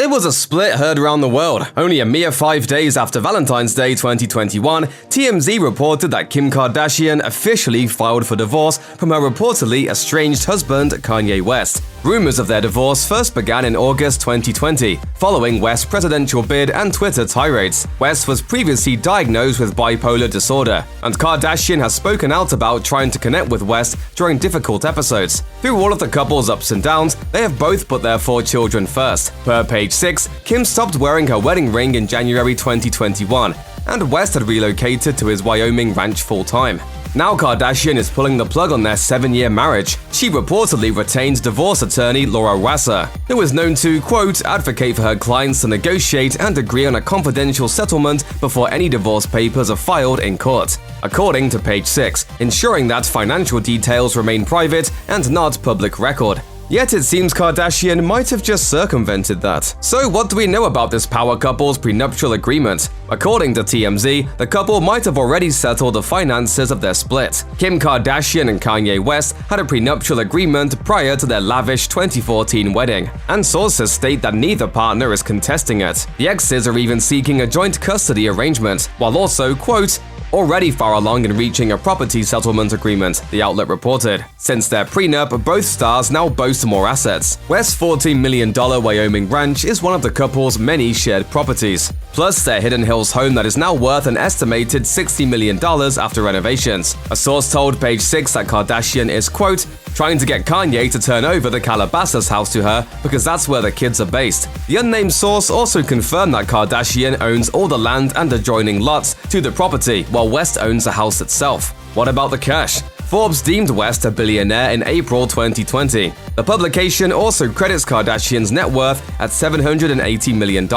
It was a split heard around the world. Only a mere 5 days after Valentine's Day 2021, TMZ reported that Kim Kardashian officially filed for divorce from her reportedly estranged husband, Kanye West. Rumors of their divorce first began in August 2020, following West's presidential bid and Twitter tirades. West was previously diagnosed with bipolar disorder, and Kardashian has spoken out about trying to connect with West during difficult episodes. Through all of the couple's ups and downs, they have both put their 4 children first. Per Page 6, Kim stopped wearing her wedding ring in January 2021, and West had relocated to his Wyoming ranch full-time. Now Kardashian is pulling the plug on their 7-year marriage. She reportedly retained divorce attorney Laura Wasser, who is known to, quote, advocate for her clients to negotiate and agree on a confidential settlement before any divorce papers are filed in court. According to Page 6, ensuring that financial details remain private and not public record. Yet it seems Kardashian might have just circumvented that. So what do we know about this power couple's prenuptial agreement? According to TMZ, the couple might have already settled the finances of their split. Kim Kardashian and Kanye West had a prenuptial agreement prior to their lavish 2014 wedding, and sources state that neither partner is contesting it. The exes are even seeking a joint custody arrangement, while also, quote, already far along in reaching a property settlement agreement, the outlet reported. Since their prenup, both stars now boast more assets. West's $14 million Wyoming ranch is one of the couple's many shared properties, plus their Hidden Hills home that is now worth an estimated $60 million after renovations. A source told Page 6 that Kardashian is, quote, trying to get Kanye to turn over the Calabasas house to her because that's where the kids are based. The unnamed source also confirmed that Kardashian owns all the land and adjoining lots to the property, while West owns the house itself. What about the cash? Forbes deemed West a billionaire in April 2020. The publication also credits Kardashian's net worth at $780 million,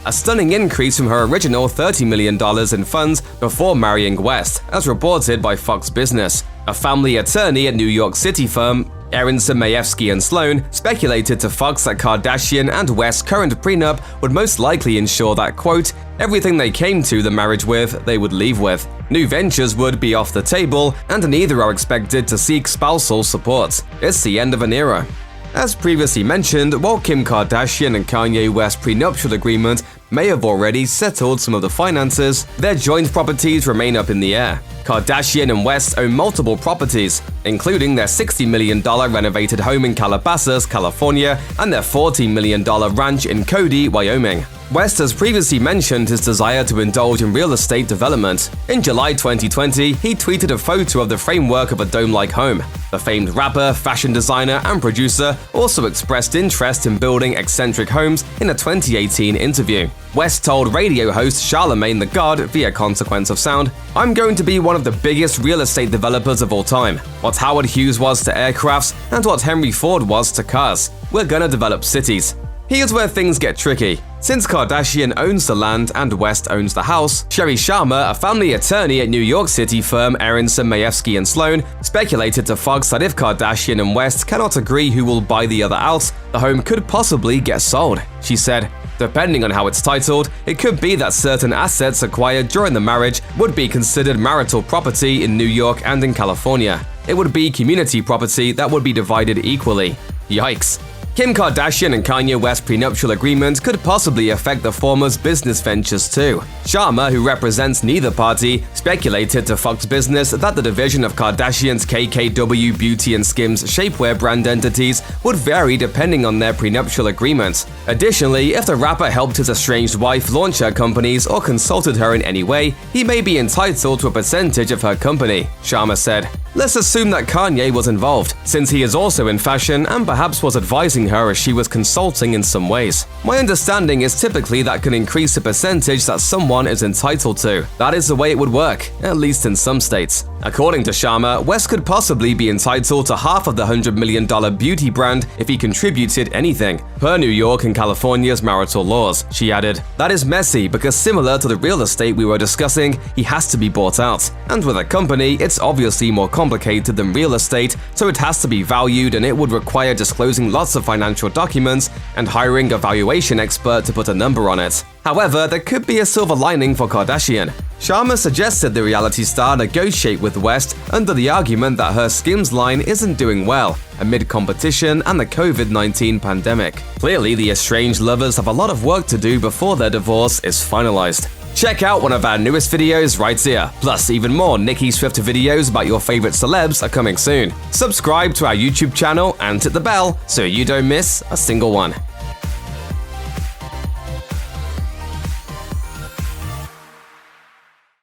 a stunning increase from her original $30 million in funds before marrying West, as reported by Fox Business. A family attorney at New York City firm Aronson, Mayevsky & Sloan speculated to Fox that Kardashian and West's current prenup would most likely ensure that, quote, everything they came to the marriage with, they would leave with. New ventures would be off the table, and neither are expected to seek spousal support. It's the end of an era. As previously mentioned, while Kim Kardashian and Kanye West's prenuptial agreement may have already settled some of the finances, their joint properties remain up in the air. Kardashian and West own multiple properties, including their $60 million renovated home in Calabasas, California, and their $14 million ranch in Cody, Wyoming. West has previously mentioned his desire to indulge in real estate development. In July 2020, he tweeted a photo of the framework of a dome-like home. The famed rapper, fashion designer, and producer also expressed interest in building eccentric homes in a 2018 interview. West told radio host Charlemagne the God via Consequence of Sound, I'm going to be one of the biggest real estate developers of all time. What Howard Hughes was to aircrafts and what Henry Ford was to cars. We're gonna develop cities. Here's where things get tricky. Since Kardashian owns the land and West owns the house, Sherry Sharma, a family attorney at New York City firm Aronson, Mayevsky & Sloan, speculated to Fox that if Kardashian and West cannot agree who will buy the other out, the home could possibly get sold. She said, depending on how it's titled, it could be that certain assets acquired during the marriage would be considered marital property in New York and in California. It would be community property that would be divided equally. Yikes. Kim Kardashian and Kanye West's prenuptial agreement could possibly affect the former's business ventures too. Sharma, who represents neither party, speculated to Fox Business that the division of Kardashian's KKW Beauty and Skims shapewear brand entities would vary depending on their prenuptial agreement. Additionally, if the rapper helped his estranged wife launch her companies or consulted her in any way, he may be entitled to a percentage of her company, Sharma said. Let's assume that Kanye was involved, since he is also in fashion and perhaps was advising her as she was consulting in some ways. My understanding is typically that can increase the percentage that someone is entitled to. That is the way it would work, at least in some states. According to Sharma, West could possibly be entitled to half of the $100 million beauty brand if he contributed anything, per New York and California's marital laws. She added, that is messy because similar to the real estate we were discussing, he has to be bought out. And with a company, it's obviously more complicated than real estate, so it has to be valued and it would require disclosing lots of financial documents and hiring a valuation expert to put a number on it. However, there could be a silver lining for Kardashian. Sharma suggested the reality star negotiate with West under the argument that her Skims line isn't doing well amid competition and the COVID-19 pandemic. Clearly, the estranged lovers have a lot of work to do before their divorce is finalized. Check out one of our newest videos right here. Plus, even more Nicki Swift videos about your favorite celebs are coming soon. Subscribe to our YouTube channel and hit the bell so you don't miss a single one.